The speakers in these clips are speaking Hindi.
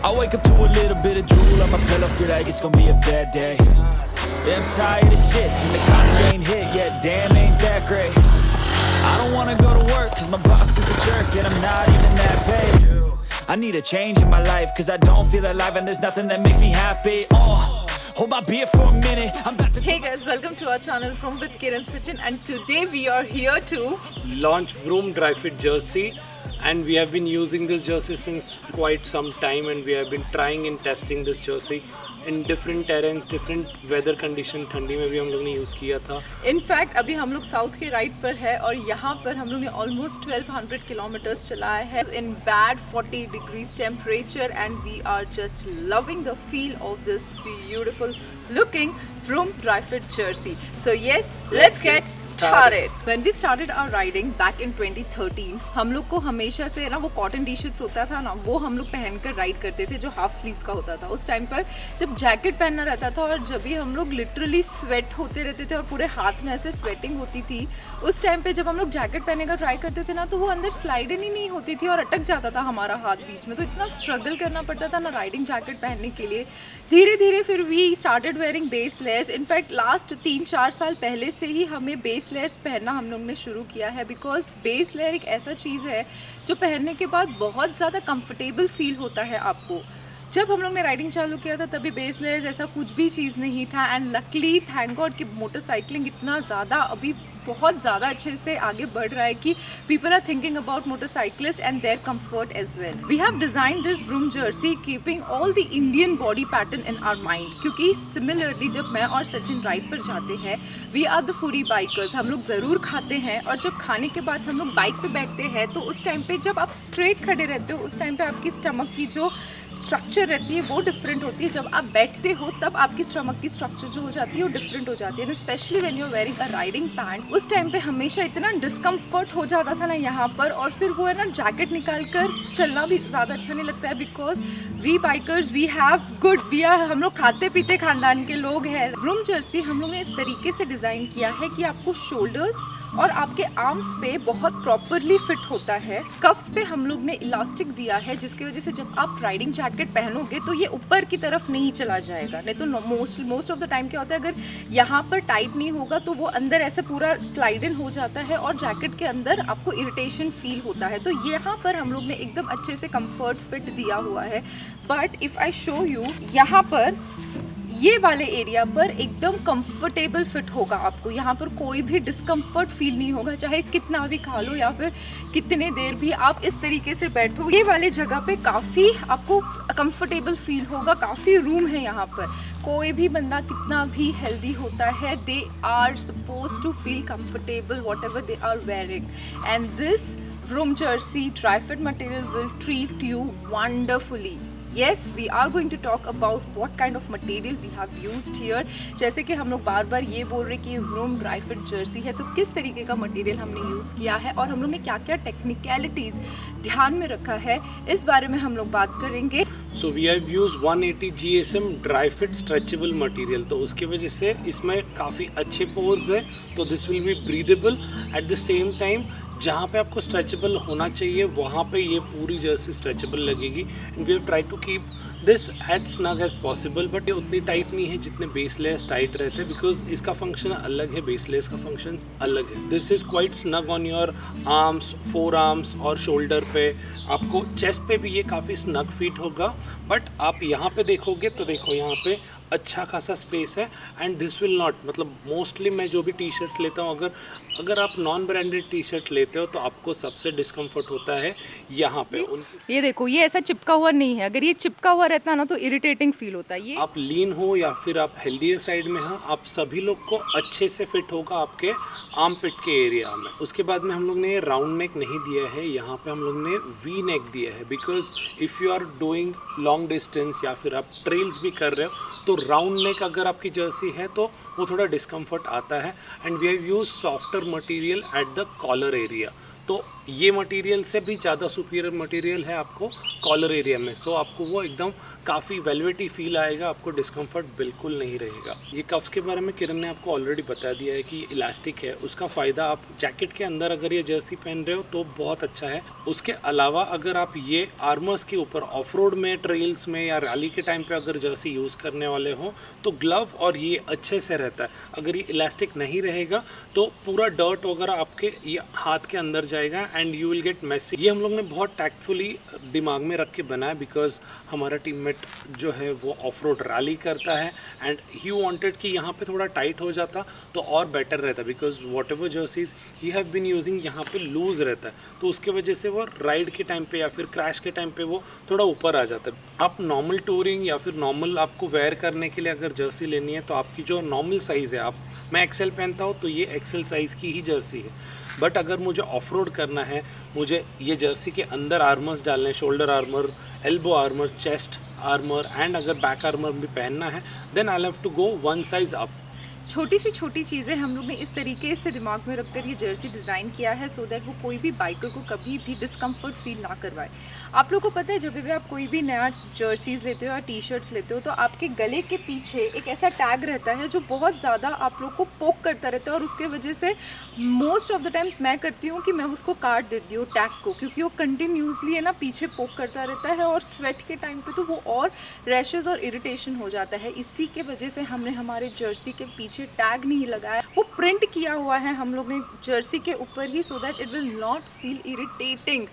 I wake up to a little bit of drool on my pillow, feel like it's gonna be a bad day. Yeah, I'm tired of shit, and the coffee ain't hit yet, damn ain't that great. I don't wanna go to work, cause my boss is a jerk, and I'm not even that paid. I need a change in my life, cause I don't feel alive, and there's nothing that makes me happy. Hold my beer for a minute, I'm about to... Hey guys, welcome to our channel from with Kiran Sachin, and today we are here to launch Vroom Dry Fit jersey, and we have been using this jersey since quite some time, and we have been trying and testing this jersey in different terrains, different weather condition. ठंडी में भी हम लोग ने यूज़ किया था. इनफैक्ट अभी हम लोग साउथ के राइड पर है और यहाँ पर हम लोग ने ऑलमोस्ट 1200 किलोमीटर्स चलाया है in bad 40 degrees temperature, and we are just loving the feel of this beautiful looking Vroom Dry Fit jersey. So yes, let's get started. When we started our riding back in 2013, हम लोग को हमेशा से ना वो कॉटन टी शर्ट्स होता था ना, वो हम लोग पहनकर राइड करते थे जो हाफ स्लीव्स का होता था. उस टाइम पर जब जैकेट पहनना रहता था और जब भी हम लोग लिटरली स्वेट होते रहते थे और पूरे हाथ में ऐसे स्वेटिंग होती थी, उस टाइम पे जब हम लोग जैकेट पहनने का ट्राई करते थे ना, तो वो अंदर स्लाइड ही नहीं होती थी और अटक जाता था हमारा हाथ बीच में. तो इतना स्ट्रगल करना पड़ता था ना राइडिंग जैकेट पहनने के लिए. धीरे धीरे फिर we started wearing base layers. In fact last 3-4 साल पहले से ही हमें बेस लेयर्स पहनना हम लोग ने शुरू किया है, बिकॉज बेस लेयर एक ऐसा चीज़ है जो पहनने के बाद बहुत ज़्यादा कंफर्टेबल फील होता है आपको. जब हम लोग ने राइडिंग चालू किया था तभी बेस लेयर्स ऐसा कुछ भी चीज़ नहीं था, एंड लकली थैंक गॉड कि मोटरसाइकिलिंग इतना ज़्यादा अभी बहुत ज़्यादा अच्छे से आगे बढ़ रहा है कि people are thinking about motorcyclist and their comfort as well. We have design this Vroom jersey keeping all the Indian body pattern in our mind, क्योंकि सिमिलरली जब मैं और सचिन राइड पर जाते हैं, we are the foodie bikers. हम लोग ज़रूर खाते हैं और जब खाने के बाद हम लोग बाइक पे बैठते हैं तो उस टाइम पे जब आप स्ट्रेट खड़े रहते हो, उस टाइम पे आपकी स्टमक की जो स्ट्रक्चर रहती है वो डिफरेंट होती है. जब आप बैठते हो तब आपकी स्टमक की स्ट्रक्चर जो हो जाती है वो डिफरेंट हो जाती है. Specially when you are wearing a riding pant, उस टाइम पे हमेशा इतना डिस्कम्फर्ट हो जाता था ना यहाँ पर, और फिर वो है ना जैकेट निकाल कर चलना भी ज़्यादा अच्छा नहीं लगता है, because we bikers we have good, we are, हम लोग खाते पीते खानदान के लोग हैं. व्रूम जर्सी हम लोग ने इस तरीके से डिज़ाइन किया है कि आपको शोल्डर्स और आपके आर्म्स पे बहुत प्रॉपरली फिट होता है. कफ्स पे हम लोग ने इलास्टिक दिया है, जिसकी वजह से जब आप राइडिंग जैकेट पहनोगे तो ये ऊपर की तरफ नहीं चला जाएगा. नहीं तो मोस्ट ऑफ द टाइम क्या होता है, अगर यहाँ पर टाइट नहीं होगा तो वो अंदर ऐसे पूरा स्लाइड इन हो जाता है और जैकेट के अंदर आपको इरिटेशन फील होता है. तो यहाँ पर हम लोग ने एकदम अच्छे से कंफर्ट फिट दिया हुआ है. But if I show you, यहाँ पर ये वाले एरिया पर एकदम कंफर्टेबल फिट होगा आपको. यहाँ पर कोई भी डिस्कम्फर्ट फील नहीं होगा, चाहे कितना भी खा लो या फिर कितने देर भी आप इस तरीके से बैठो. ये वाले जगह पे काफ़ी आपको कंफर्टेबल फील होगा, काफ़ी रूम है यहाँ पर. कोई भी बंदा कितना भी हेल्दी होता है, they are suppose to feel comfortable whatever they are wearing, and this Vroom jersey dry fit material will treat you wonderfully. Yes, we are going to talk about what kind of material we have used here. जैसे कि हम लोग बार बार ये बोल रहे कि ये व्रूम ड्राई फिट जर्सी है, तो किस तरीके का मटेरियल हमने यूज़ किया है और हम लोग ने क्या क्या टेक्निकलिटीज़ ध्यान में रखा है, इस बारे में हम लोग बात करेंगे. So we have used 180 GSM dry fit stretchable material, तो उसके वजह से इसमें काफ़ी अच्छे पोर्स है, तो this will B breathable. At the same time जहाँ पे आपको स्ट्रेचेबल होना चाहिए वहाँ पे ये पूरी जर्सी स्ट्रेचेबल लगेगी. And we have try to keep this as snug as possible, but ये उतनी टाइट नहीं है जितने बेस लेयर्स टाइट रहते हैं, बिकॉज इसका फंक्शन अलग है, बेस लेयर्स का फंक्शन अलग है. This is quite snug on your arms, four arms और शोल्डर पे. आपको चेस्ट पे भी ये काफ़ी स्नग फिट होगा, बट आप यहाँ पे देखोगे तो देखो यहाँ पे अच्छा खासा स्पेस है. एंड दिस विल नॉट, मतलब मोस्टली मैं जो भी टी शर्ट्स लेता हूँ, अगर आप नॉन ब्रांडेड टी शर्ट लेते हो तो आपको सबसे डिस्कम्फर्ट होता है यहाँ पे. ये देखो, ये ऐसा चिपका हुआ नहीं है. अगर ये चिपका हुआ रहता ना तो इरिटेटिंग फील होता है. ये आप लीन हो या फिर आप हेल्दी साइड में हो, आप सभी लोग को अच्छे से फिट होगा आपके आर्म पिट के एरिया में. उसके बाद में हम लोग ने राउंड नेक नहीं दिया है, यहाँ पे हम लोग ने वी नेक दिया है, because if you are doing long distance या फिर आप ट्रेल्स भी कर रहे हो तो राउंड नेक अगर आपकी जर्सी है तो वो थोड़ा डिस्कम्फर्ट आता है. And we have use softer material at the collar area, तो ये मटेरियल से भी ज़्यादा सुपीरियर मटेरियल है आपको कॉलर एरिया में, सो आपको वो एकदम काफ़ी वेलवेटी फील आएगा, आपको डिस्कम्फर्ट बिल्कुल नहीं रहेगा। ये कफ्स के बारे में किरण ने आपको ऑलरेडी बता दिया है कि इलास्टिक है, उसका फ़ायदा आप जैकेट के अंदर अगर ये जर्सी पहन रहे हो तो बहुत अच्छा है। उसके अलावा अगर आप ये आर्मर्स के ऊपर ऑफ रोड में, ट्रेल्स में या रैली के टाइम पे अगर जर्सी यूज़ करने वाले हो तो ग्लव और ये अच्छे से रहता है। अगर ये इलास्टिक नहीं रहेगा तो पूरा डर्ट वगैरह आपके ये हाथ के अंदर जाएगा and you will get messy. ये हम लोग ने बहुत टैक्टफुली दिमाग में रख के बनाया बिकॉज हमारा टीममेट जो है वो ऑफ रोड रैली करता है एंड ही वांटेड कि यहाँ पे थोड़ा टाइट हो जाता तो और बेटर रहता, because whatever jerseys he have been using यहाँ पे लूज रहता है, तो उसके वजह से वो राइड के टाइम पे या फिर क्रैश के टाइम पे वो थोड़ा ऊपर आ जाता है। आप नॉर्मल टूरिंग या फिर नॉर्मल आपको वेयर करने के लिए अगर जर्सी लेनी है तो आपकी जो नॉर्मल साइज़ है, मैं एक्सेल पहनता हूँ तो ये एक्सेल साइज़ की ही जर्सी है। बट अगर मुझे ऑफ रोड करना है, मुझे ये जर्सी के अंदर आर्मर्स डालने हैं, shoulder armour, elbow armour, chest armour and अगर बैक आर्मर भी पहनना है, then I have to go one size up. छोटी सी छोटी चीज़ें हम लोग ने इस तरीके से दिमाग में रखकर ये जर्सी डिज़ाइन किया है सो दैट वो कोई भी बाइकर को कभी भी डिस्कम्फर्ट फील ना करवाए। आप लोग को पता है जब भी आप कोई भी नया जर्सीज लेते हो या टी शर्ट्स लेते हो तो आपके गले के पीछे एक ऐसा टैग रहता है जो बहुत ज़्यादा आप लोग को पोक करता रहता है और उसके वजह से मोस्ट ऑफ द टाइम्स मैं करती हूँ कि मैं उसको काट देती हूँ टैग को, क्योंकि वो कंटिन्यूसली है ना पीछे पोक करता रहता है और स्वेट के टाइम पे तो वो और रैशेज और इरिटेशन हो जाता है। इसी के वजह से हमने हमारे जर्सी के पीछे टैग नहीं लगाया, वो प्रिंट किया हुआ है हम लोग ने जर्सी के ऊपर ही so that it will not feel irritating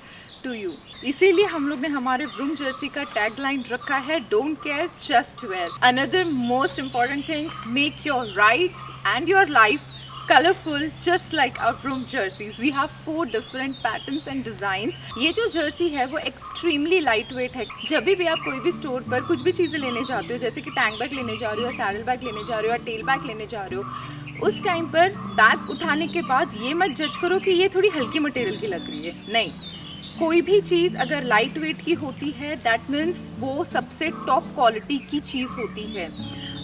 to you. इसीलिए हम लोग ने हमारे व्रूम जर्सी का टैग लाइन रखा है, don't care just wear. Another most important thing, make your rides and your life colorful just like our vroom jerseys. We have 4 different patterns and designs. ये जो जर्सी है वो extremely lightweight है। जब भी आप कोई भी स्टोर पर कुछ भी चीज़ें लेने जाते हो, जैसे कि टैंक बैग लेने जा रहे हो या सैडल बैग लेने जा रहे हो या टेल बैग लेने जा रहे हो, उस टाइम पर बैग उठाने के बाद ये मत जज करो कि ये थोड़ी हल्की मटेरियल की लग रही है। नहीं, कोई भी चीज़ अगर लाइट वेट की होती है दैट मीन्स वो सबसे टॉप क्वालिटी की चीज़ होती है।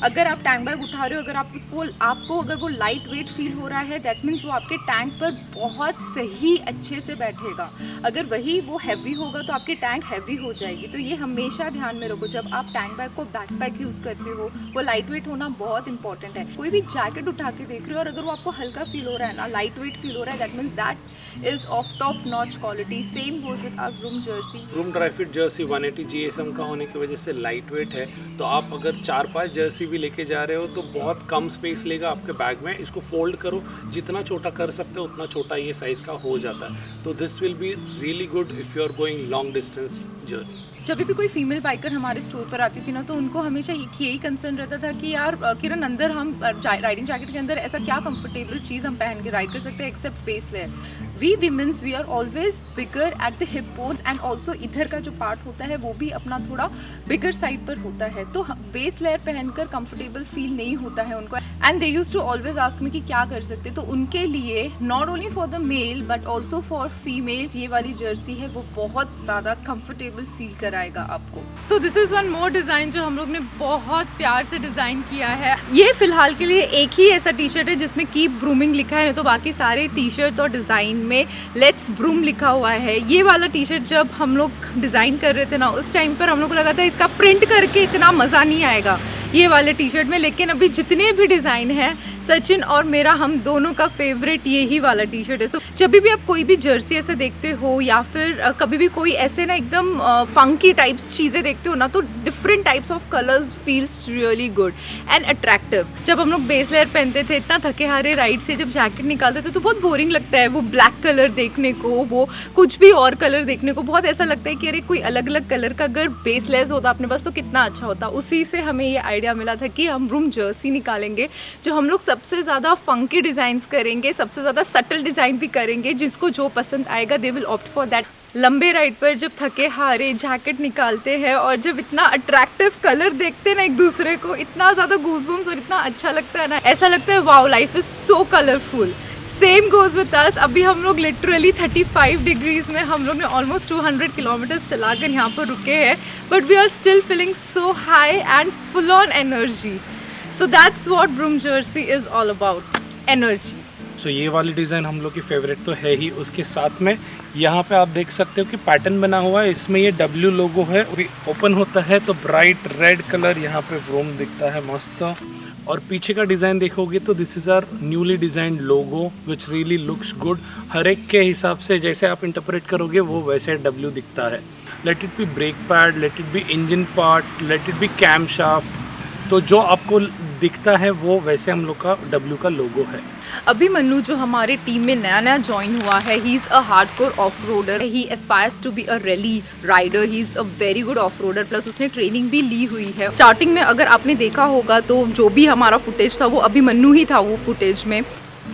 अगर आप टैंक बैग उठा रहे हो, अगर आपको अगर वो लाइट वेट फील हो रहा है दैट मीन्स वो आपके टैंक पर बहुत सही अच्छे से बैठेगा। अगर वही वो हैवी होगा तो आपकी टैंक हैवी हो जाएगी। तो ये हमेशा ध्यान में रखो जब आप टैंक बैग को बैकपैक यूज़ करते हो, वो लाइट वेट होना बहुत इंपॉर्टेंट है। कोई भी जैकेट उठा के देख रहे हो और अगर वो आपको हल्का फील हो रहा है ना, लाइट वेट फील हो रहा है, that means that is of top notch quality. Same goes with our Vroom jersey. Vroom dry fit jersey 180 GSM का होने की वजह से लाइट वेट है, तो आप अगर 4-5 जर्सी भी लेके जा रहे हो तो बहुत कम स्पेस लेगा आपके बैग में। इसको फोल्ड करो, जितना छोटा कर सकते हो उतना छोटा ये साइज़ का हो जाता है। तो this will be really good if you are going long distance journey. जब भी कोई फीमेल बाइकर हमारे स्टोर पर आती थी ना तो उनको हमेशा यही कंसर्न रहता था कि यार किरण अंदर हम राइडिंग जैकेट के अंदर ऐसा क्या कंफर्टेबल चीज़ हम पहन के राइड कर सकते हैं except base layer. We women's we are always bigger at the hip bones and also इधर का जो पार्ट होता है वो भी अपना थोड़ा बिगर साइड पर होता है, तो बेस लेयर पहनकर कंफर्टेबल फील नहीं होता है उनको। And they use to always ask me कि क्या कर सकते, तो उनके लिए not only for the male but also for female ये वाली जर्सी है वो बहुत ज़्यादा कंफर्टेबल फील कराएगा आपको। So this is one more design जो हम लोग ने बहुत प्यार से डिज़ाइन किया है। ये फिलहाल के लिए एक ही ऐसा टी शर्ट है जिसमें कीप व्रूमिंग लिखा है, तो बाकी सारे टी शर्ट्स और डिज़ाइन में लेट्स व्रूम लिखा हुआ है। ये वाला टी शर्ट जब हम लोग डिज़ाइन कर रहे थे ना उस टाइम पर हम लोग को लगा था इसका प्रिंट करके इतना मज़ा नहीं आएगा ये वाले टी शर्ट में, लेकिन अभी जितने भी डिज़ाइन हैं सचिन और मेरा हम दोनों का फेवरेट यही वाला टी शर्ट है। सो जब भी आप कोई भी जर्सी ऐसे देखते हो या फिर कभी भी कोई ऐसे ना एकदम फंकी टाइप्स चीज़ें देखते हो ना तो different types of colours feels really good and attractive. जब हम लोग बेस लेयर पहनते थे इतना थके हारे राइड से जब जैकेट निकालते थे तो बहुत बोरिंग लगता है वो ब्लैक कलर देखने को, वो कुछ भी और कलर देखने को बहुत ऐसा लगता है कि अरे कोई अलग अलग कलर का अगर बेस लेस होता अपने पास तो कितना अच्छा होता। उसी से हमें ये आइडिया मिला था कि हम व्रूम जर्सी निकालेंगे जो हम लोग सबसे ज़्यादा फंकी डिज़ाइंस करेंगे, सबसे ज़्यादा सटल डिज़ाइन भी करेंगे, जिसको जो पसंद आएगा they will opt for that. लंबे राइड पर जब थके हारे जैकेट निकालते हैं और जब इतना अट्रैक्टिव कलर देखते हैं ना एक दूसरे को, इतना ज़्यादा गूज़बम्स और इतना अच्छा लगता है ना, ऐसा लगता है wow life is so colourful. Same goes with us. अभी हम लोग लिटरली 35 डिग्रीज में हम लोग ने ऑलमोस्ट 200 किलोमीटर्स चलाकर यहाँ पर रुके हैं, but we are still feeling so high and full on energy. So that's what Vroom jersey is all about, energy. सो ये वाली डिज़ाइन हम लोग की फेवरेट तो है ही। उसके साथ में यहाँ पे आप देख सकते हो कि पैटर्न बना हुआ है, इसमें ये W लोगो है। ओपन होता है तो ब्राइट रेड कलर यहाँ पे व्रोम दिखता है मस्त। और पीछे का डिज़ाइन देखोगे तो this is our newly designed logo which really looks good. हर एक के हिसाब से जैसे आप इंटरप्रेट करोगे वो वैसे W दिखता है। Let it be brake pad, let it be engine part, let it be camshaft, तो जो आपको दिखता है वो वैसे हम लोग का W का लोगो है। अभी मन्नू जो हमारे टीम में नया ज्वाइन हुआ है, he is a hardcore off roader, he aspires to be a rally rider, he is a very good off roader, plus उसने ट्रेनिंग भी ली हुई है। स्टार्टिंग में अगर आपने देखा होगा तो जो भी हमारा फुटेज था वो अभी मन्नू ही था वो फुटेज में।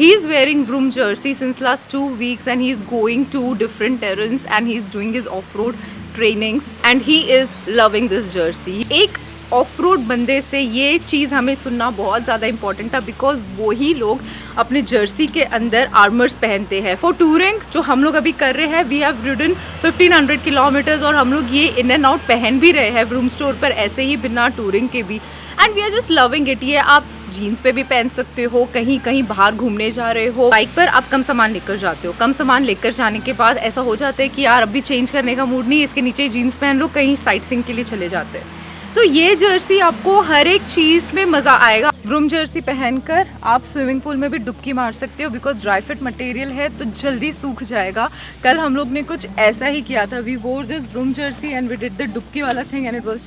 He is wearing Vroom jersey since last 2 weeks and he is going to different terrains and he is doing his off-road trainings and he is loving this jersey. एक ऑफ रोड बंदे से ये चीज़ हमें सुनना बहुत ज़्यादा इंपॉर्टेंट था, बिकॉज वही लोग अपने जर्सी के अंदर आर्मर्स पहनते हैं फॉर टूरिंग। जो हम लोग अभी कर रहे हैं, वी हैव रिडन 1500 किलोमीटर्स और हम लोग ये इन एंड आउट पहन भी रहे हैं व्रूम स्टोर पर ऐसे ही बिना टूरिंग के भी, and we are just loving it. ये आप जीन्स पे भी पहन सकते हो, कहीं कहीं बाहर घूमने जा रहे हो, बाइक पर आप कम सामान लेकर जाते हो, कम सामान लेकर जाने के बाद ऐसा हो जाता है कि यार अभी चेंज करने का मूड नहीं, इसके नीचे जीन्स पहन लो, कहीं साइट सीइंग के लिए चले जाते हैं। तो ये जर्सी आपको हर एक चीज़ में मज़ा आएगा। व्रूम जर्सी पहनकर आप स्विमिंग पूल में भी डुबकी मार सकते हो, बिकॉज ड्राई फिट मटेरियल है तो जल्दी सूख जाएगा। कल हम लोग ने कुछ ऐसा ही किया था, we wore this Vroom jersey and we did the डुबकी वाला thing and it was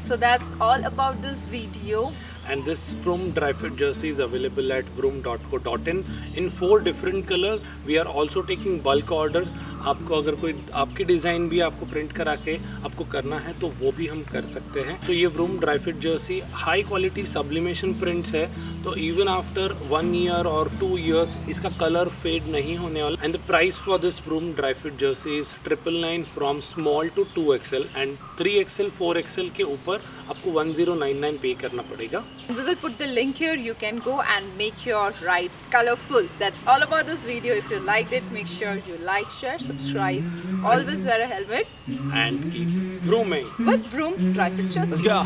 so that's all about this video. And this Vroom dry fit jersey is available at vroom.co.in in 4 different colors. We are also taking bulk orders. आपको अगर कोई आपकी डिज़ाइन भी आपको प्रिंट करा के आपको करना है तो वो भी हम कर सकते हैं। तो ये Vroom dry fit Jersey high quality sublimation prints है, तो इवन आफ्टर 1 year और 2 years इसका कलर फेड नहीं होने वाला। And the price for this Vroom dry fit jersey is 999 from small to 2XL and 3XL 4XL के ऊपर आपको 1099 पे करना पड़ेगा। We will put the link here. You can go and make your rides colorful. That's all about this video. If you liked it, make sure you like, share, subscribe. Always wear a helmet. And keep vrooming. With Vroom dry fit jersey. Let's go.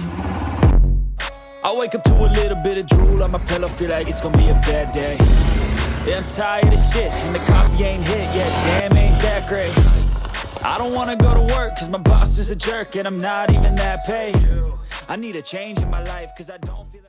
I wake up to a little bit of drool on my pillow, feel like it's gonna be a bad day. Yeah, I'm tired of shit, and the coffee ain't hit yet. Damn, ain't that great. I don't wanna go to work, cause my boss is a jerk, and I'm not even that paid. I need a change in my life, cause I don't feel